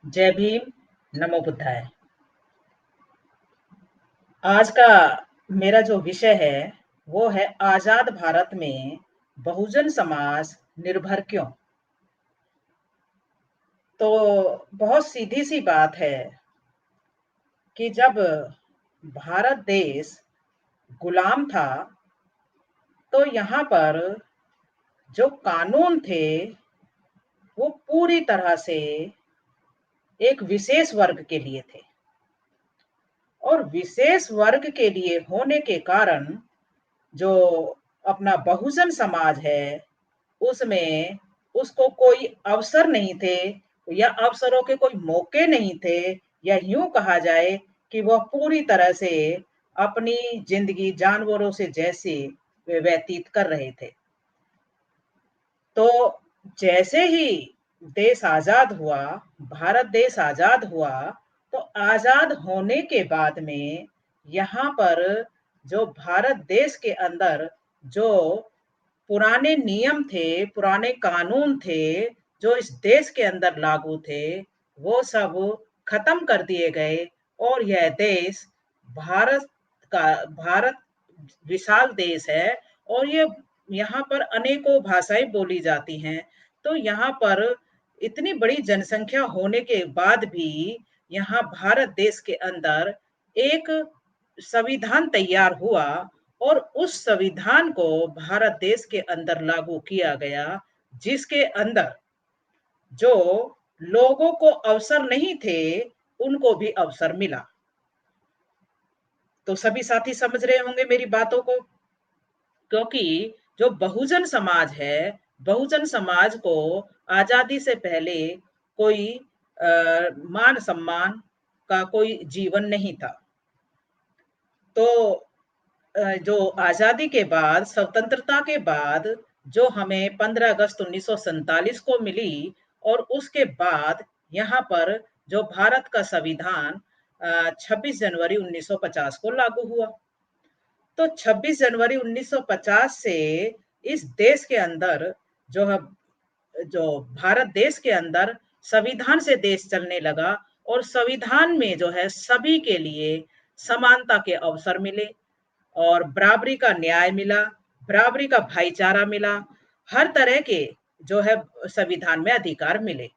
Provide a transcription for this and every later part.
जय भीम, नमो बुद्धाय। आज का मेरा जो विषय है, वो है आजाद भारत में बहुजन समाज निर्भर क्यों? तो बहुत सीधी सी बात है कि जब भारत देश गुलाम था, तो यहाँ पर जो कानून थे, वो पूरी तरह से एक विशेष वर्ग के लिए थे और विशेष वर्ग के लिए होने के कारण जो अपना बहुजन समाज है, उसमें उसको कोई अवसर नहीं थे या अवसरों के कोई मौके नहीं थे, या यूं कहा जाए कि वह पूरी तरह से अपनी जिंदगी जानवरों से जैसे व्यतीत कर रहे थे। तो जैसे ही देश आजाद हुआ, भारत देश आजाद हुआ, तो आजाद होने के बाद में यहाँ पर जो भारत देश के अंदर जो पुराने नियम थे, पुराने कानून थे, जो इस देश के अंदर लागू थे, वो सब खत्म कर दिए गए और यह देश भारत का भारत विशाल देश है और ये यहाँ पर अनेकों भाषाएं बोली जाती हैं। तो यहाँ पर इतनी बड़ी जनसंख्या होने के बाद भी यहाँ भारत देश के अंदर एक संविधान तैयार हुआ और उस संविधान को भारत देश के अंदर लागू किया गया, जिसके अंदर जो लोगों को अवसर नहीं थे, उनको भी अवसर मिला। तो सभी साथी समझ रहे होंगे मेरी बातों को, क्योंकि जो बहुजन समाज है, बहुजन समाज को आजादी से पहले कोई मान सम्मान का कोई जीवन नहीं था। तो जो आजादी के बाद, स्वतंत्रता के बाद जो हमें 15 अगस्त 1947 को मिली और उसके बाद यहाँ पर जो भारत का संविधान 26 जनवरी 1950 को लागू हुआ। तो 26 जनवरी 1950 से इस देश के अंदर जो है, जो भारत देश के अंदर संविधान से देश चलने लगा और संविधान में जो है सभी के लिए समानता के अवसर मिले और बराबरी का न्याय मिला, बराबरी का भाईचारा मिला, हर तरह के जो है संविधान में अधिकार मिले।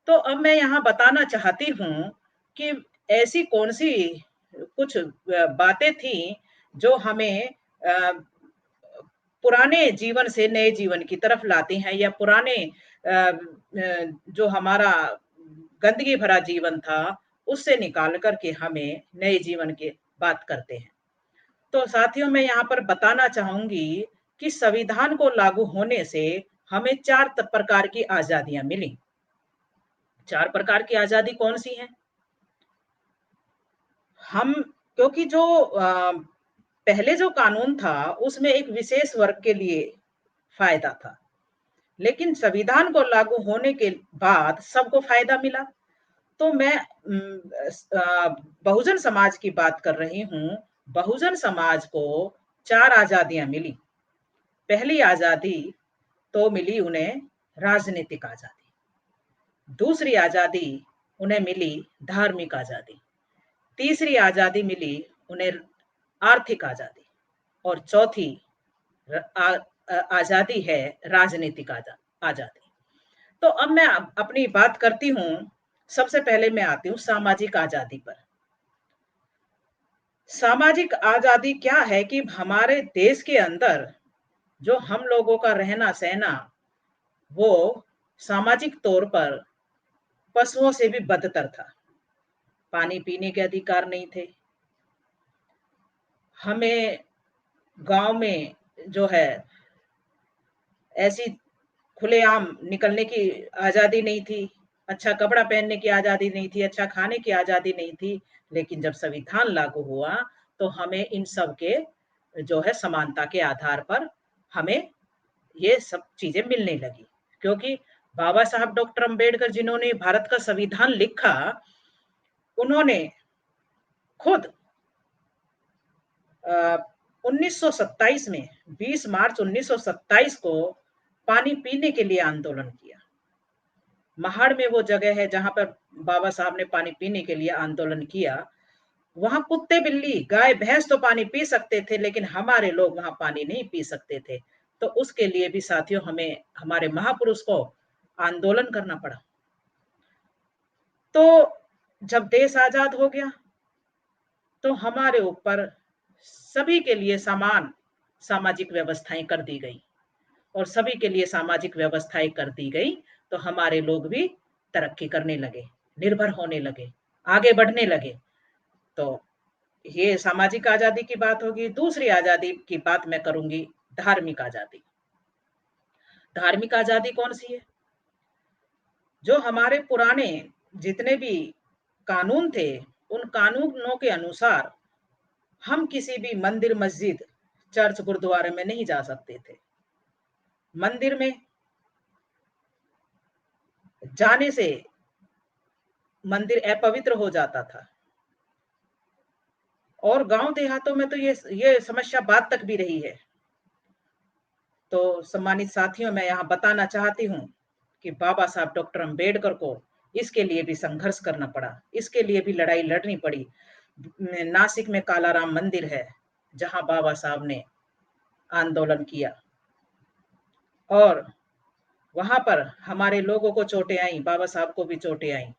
तो अब मैं यहाँ बताना चाहती हूँ कि ऐसी कौन सी कुछ बातें थी जो हमें पुराने जीवन से नए जीवन की तरफ लाती हैं, या पुराने जो हमारा गंदगी भरा जीवन था उससे निकाल करके हमें नए जीवन की बात करते हैं। तो साथियों, मैं यहाँ पर बताना चाहूंगी कि संविधान को लागू होने से हमें चार प्रकार की आजादियां मिली। चार प्रकार की आजादी कौन सी है? हम, क्योंकि जो पहले जो कानून था उसमें एक विशेष वर्ग के लिए फायदा था, लेकिन संविधान को लागू होने के बाद सबको फायदा मिला। तो मैं बहुजन समाज की बात कर रही हूँ। बहुजन समाज को चार आजादियां मिली। पहली आजादी तो मिली उन्हें राजनीतिक आजादी, दूसरी आजादी उन्हें मिली धार्मिक आजादी, तीसरी आजादी मिली उन्हें आर्थिक आजादी, और चौथी आजादी है राजनीतिक आजादी। तो अब मैं अपनी बात करती हूँ। सबसे पहले मैं आती हूँ सामाजिक आजादी पर। सामाजिक आजादी क्या है कि हमारे देश के अंदर जो हम लोगों का रहना सहना, वो सामाजिक तौर पर पशुओं से भी बदतर था। पानी पीने के अधिकार नहीं थे हमें, गांव में जो है ऐसी खुलेआम निकलने की आजादी नहीं थी, अच्छा कपड़ा पहनने की आजादी नहीं थी, अच्छा खाने की आजादी नहीं थी। लेकिन जब संविधान लागू हुआ तो हमें इन सब के जो है समानता के आधार पर हमें ये सब चीजें मिलने लगी। क्योंकि बाबा साहब डॉक्टर अंबेडकर जिन्होंने भारत का संविधान लिखा, उन्होंने खुद 1927 में 20 मार्च 1927 को पानी पीने के लिए आंदोलन किया। महाड़ में वो जगह है जहाँ पर बाबा साहब ने पानी पीने के लिए आंदोलन किया। वहाँ कुत्ते बिल्ली गाय भैंस तो पानी पी सकते थे, लेकिन हमारे लोग वहाँ पानी नहीं पी सकते थे। तो उसके लिए भी साथियों हमें हमारे महापुरुष को आंदोलन करना पड़ा। तो जब देश आजाद हो गया तो हमारे ऊपर सभी के लिए समान सामाजिक व्यवस्थाएं कर दी गई, और सभी के लिए सामाजिक व्यवस्थाएं कर दी गई तो हमारे लोग भी तरक्की करने लगे, निर्भर होने लगे, आगे बढ़ने लगे। तो ये सामाजिक आजादी की बात होगी। दूसरी आजादी की बात मैं करूंगी, धार्मिक आजादी। धार्मिक आजादी कौन सी है? जो हमारे पुराने जितने भी कानून थे, उन कानूनों के अनुसार हम किसी भी मंदिर मस्जिद चर्च गुरुद्वारे में नहीं जा सकते थे। मंदिर में जाने से मंदिर अपवित्र हो जाता था। और गांव देहातों में तो ये समस्या बाद तक भी रही है। तो सम्मानित साथियों, मैं यहाँ बताना चाहती हूँ कि बाबा साहब डॉक्टर अंबेडकर को इसके लिए भी संघर्ष करना पड़ा, इसके लिए भी लड़ाई लड़नी पड़ी। नासिक में कालाराम मंदिर है जहाँ बाबा साहब ने आंदोलन किया, और वहां पर हमारे लोगों को चोटें आई, बाबा साहब को भी चोटें आई,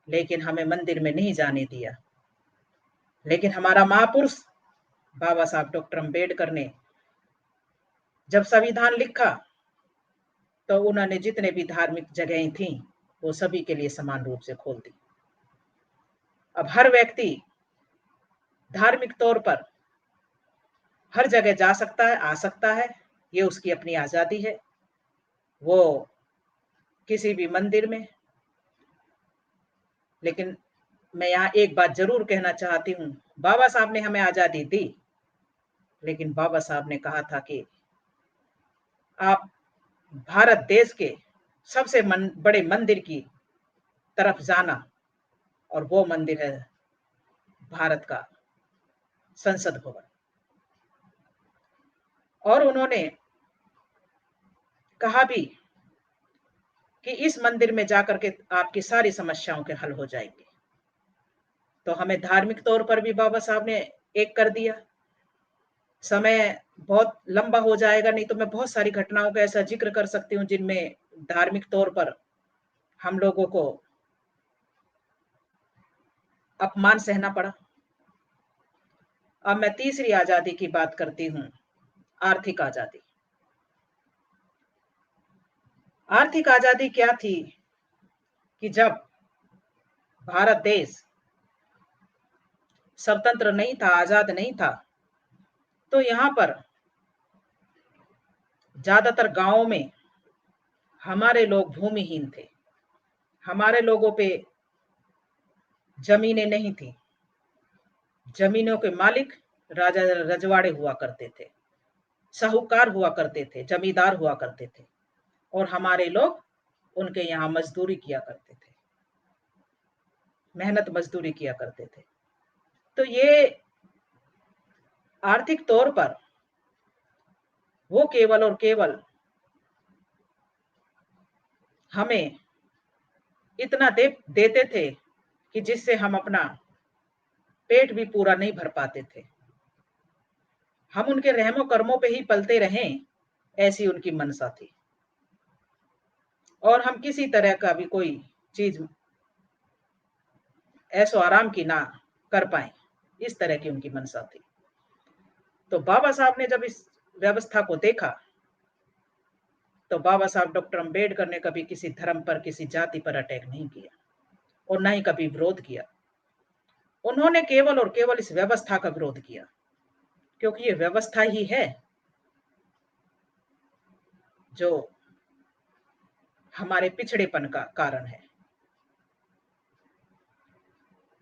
लेकिन हमें मंदिर में नहीं जाने दिया। लेकिन हमारा महापुरुष बाबा साहब डॉक्टर अंबेडकर ने जब संविधान लिखा तो उन्होंने जितने भी धार्मिक जगहें थी वो सभी के लिए समान रूप से खोल दी। अब हर व्यक्ति धार्मिक तौर पर हर जगह जा सकता है, आ सकता है, ये उसकी अपनी आजादी है। वो किसी भी मंदिर में, लेकिन मैं यहाँ एक बात जरूर कहना चाहती हूँ, बाबा साहब ने हमें आजादी दी, लेकिन बाबा साहब ने कहा था कि आप भारत देश के सबसे बड़े मंदिर की तरफ जाना, और वो मंदिर है भारत का संसद भवन। और उन्होंने कहा भी कि इस मंदिर में जाकर के आपकी सारी समस्याओं के हल हो जाएंगे। तो हमें धार्मिक तौर पर भी बाबा साहब ने एक कर दिया। समय बहुत लंबा हो जाएगा, नहीं तो मैं बहुत सारी घटनाओं का ऐसा जिक्र कर सकती हूँ जिनमें धार्मिक तौर पर हम लोगों को अपमान सहना पड़ा। अब मैं तीसरी आजादी की बात करती हूँ, आर्थिक आजादी। आर्थिक आजादी क्या थी कि जब भारत देश स्वतंत्र नहीं था, आजाद नहीं था, तो यहाँ पर ज्यादातर गांवों में हमारे लोग भूमिहीन थे। हमारे लोगों पे जमीनें नहीं थी। जमीनों के मालिक राजा रजवाड़े हुआ करते थे, साहूकार हुआ करते थे, जमींदार हुआ करते थे, और हमारे लोग उनके यहाँ मजदूरी किया करते थे, मेहनत मजदूरी किया करते थे। तो ये आर्थिक तौर पर वो केवल और केवल हमें इतना देते थे कि जिससे हम अपना पेट भी पूरा नहीं भर पाते थे। हम उनके रहमो कर्मों पे ही पलते रहें, ऐसी उनकी मनसा थी, और हम किसी तरह का भी कोई चीज ऐसो आराम की ना कर पाए, इस तरह की उनकी मनसा थी। तो बाबा साहब ने जब इस व्यवस्था को देखा, तो बाबा साहब डॉक्टर अंबेडकर ने कभी किसी धर्म पर, किसी जाति पर अटैक नहीं किया, और ना ही कभी विरोध किया। उन्होंने केवल और केवल इस व्यवस्था का विरोध किया, क्योंकि ये व्यवस्था ही है जो हमारे पिछड़ेपन का कारण है।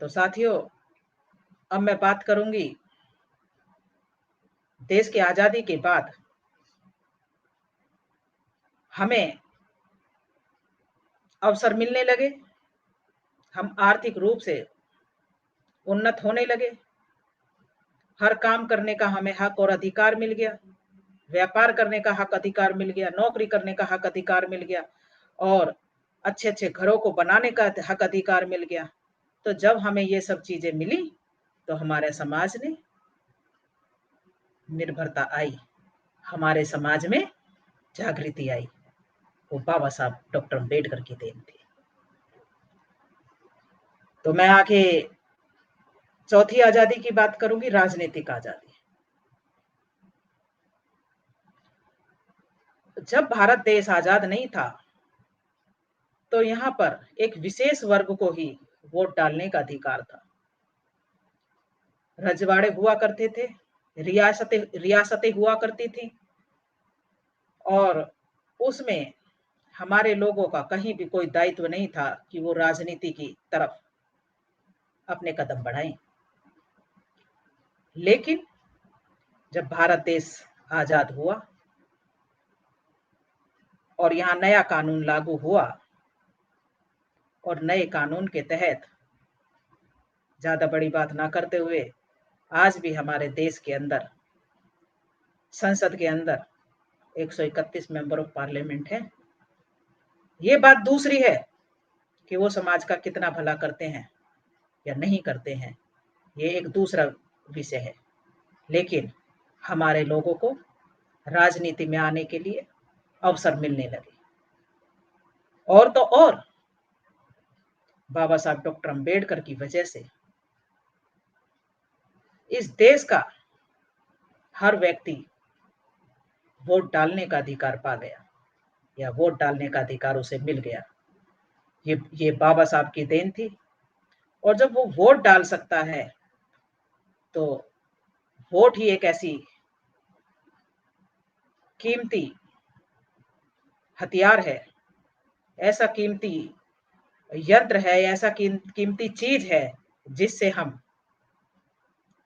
तो साथियों, अब मैं बात करूंगी देश की आजादी के बाद हमें अवसर मिलने लगे, हम आर्थिक रूप से उन्नत होने लगे, हर काम करने का हमें हक और अधिकार मिल गया, व्यापार करने का हक अधिकार मिल गया, नौकरी करने का हक अधिकार मिल गया, और अच्छे-अच्छे घरों को बनाने का हक अधिकार मिल गया। तो जब हमें ये सब चीज़ें मिली, तो हमारे समाज ने निर्भरता आई, हमारे समाज में जागृति आई। वो बाबा साहब डॉक्टर अम्बेडकर की देन थी। तो मैं आगे चौथी आज़ादी की बात करूँगी, राजनीतिक आज़ादी। जब भारत देश आज़ाद नहीं था, तो यहाँ पर एक विशेष वर्ग को ही वोट डालने का अधिकार था। रजवाड़े हुआ करते थे, रियासतें रियासतें हुआ करती थी, और उसमें हमारे लोगों का कहीं भी कोई दायित्व नहीं था कि वो राजनीति की तरफ अपने कदम बढ़ाएं। लेकिन जब भारत देश आजाद हुआ और यहाँ नया कानून लागू हुआ, और नए कानून के तहत ज्यादा बड़ी बात ना करते हुए आज भी हमारे देश के अंदर संसद के अंदर 131 मेंबर ऑफ पार्लियामेंट है। ये बात दूसरी है कि वो समाज का कितना भला करते हैं या नहीं करते हैं, ये एक दूसरा विषय है। लेकिन हमारे लोगों को राजनीति में आने के लिए अवसर मिलने लगे, और तो और बाबा साहब डॉक्टर अम्बेडकर की वजह से इस देश का हर व्यक्ति वोट डालने का अधिकार पा गया, या वोट डालने का अधिकार उसे मिल गया। ये बाबा साहब की देन थी। और जब वो वोट डाल सकता है, तो वोट ही एक ऐसी कीमती हथियार है, ऐसा कीमती यंत्र है, ऐसा कीमती चीज है जिससे हम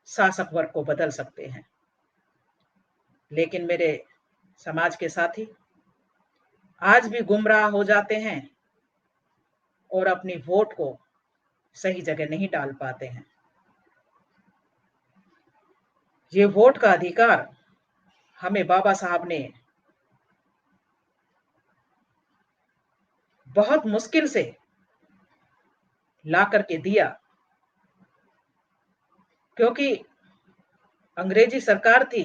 शासक वर्ग को बदल सकते हैं। लेकिन मेरे समाज के साथी आज भी गुमराह हो जाते हैं और अपनी वोट को सही जगह नहीं डाल पाते हैं। ये वोट का अधिकार हमें बाबा साहब ने बहुत मुश्किल से ला करके दिया, क्योंकि अंग्रेजी सरकार थी,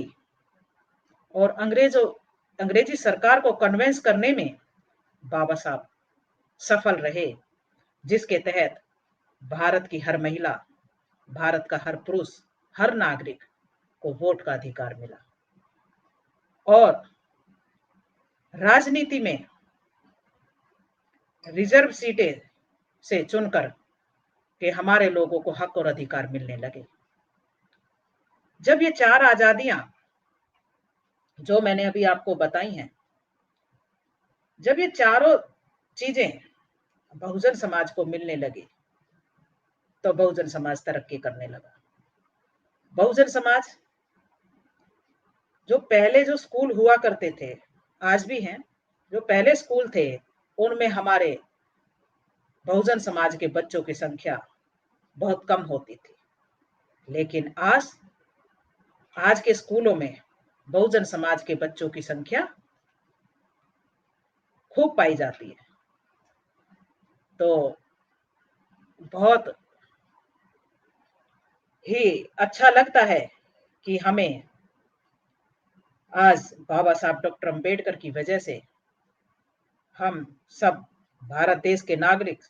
और अंग्रेजी सरकार को कन्विंस करने में बाबा साहब सफल रहे, जिसके तहत भारत की हर महिला, भारत का हर पुरुष, हर नागरिक को वोट का अधिकार मिला। और राजनीति में रिजर्व सीटें से चुनकर के हमारे लोगों को हक और अधिकार मिलने लगे। जब ये चार आजादियां जो मैंने अभी आपको बताई हैं, जब ये चारों चीजें बहुजन समाज को मिलने लगी, तो बहुजन समाज तरक्की करने लगा। बहुजन समाज जो पहले जो स्कूल हुआ करते थे, आज भी हैं, जो पहले स्कूल थे उनमें हमारे बहुजन समाज के बच्चों की संख्या बहुत कम होती थी। लेकिन आज के स्कूलों में बहुजन समाज के बच्चों की संख्या खूब पाई जाती है। तो बहुत ही अच्छा लगता है कि हमें आज बाबा साहब डॉक्टर अम्बेडकर की वजह से हम सब भारत देश के नागरिक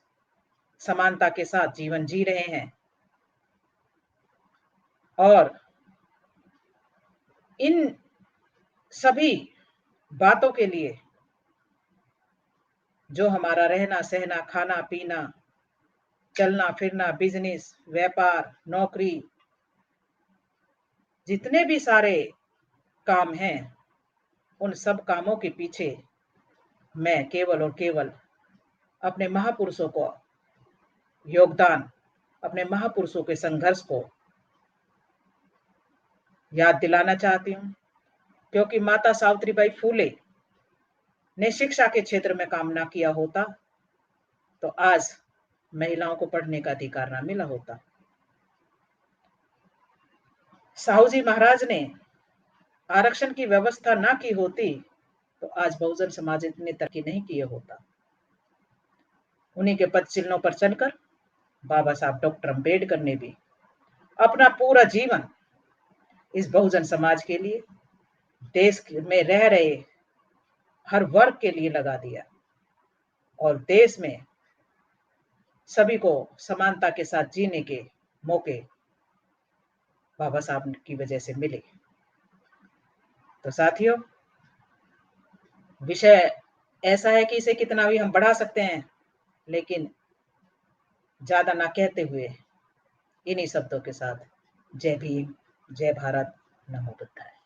समानता के साथ जीवन जी रहे हैं। और इन सभी बातों के लिए जो हमारा रहना सहना, खाना पीना, चलना फिरना, बिजनेस, व्यापार, नौकरी, जितने भी सारे काम हैं, उन सब कामों के पीछे मैं केवल और केवल अपने महापुरुषों को योगदान, अपने महापुरुषों के संघर्ष को याद दिलाना चाहती हूँ। क्योंकि माता सावित्रीबाई फूले ने शिक्षा के क्षेत्र में काम ना किया होता, तो आज महिलाओं को पढ़ने का अधिकार ना मिला होता। साहू जी महाराज ने आरक्षण की व्यवस्था ना की होती, तो आज बहुजन समाज इतनी तरक्की नहीं किए होता। उन्हीं के पद चिन्हों पर चलकर बाबा साहब डॉक्टर अंबेडकर ने भी अपना पूरा जीवन इस बहुजन समाज के लिए, देश में रह रहे हर वर्ग के लिए लगा दिया और देश में सभी को समानता के साथ जीने के मौके बाबा साहब की वजह से मिले। तो साथियों, विषय ऐसा है कि इसे कितना भी हम बढ़ा सकते हैं, लेकिन ज्यादा ना कहते हुए इन्हीं शब्दों के साथ जय भीम, जय भारत, नमो बुद्धाय।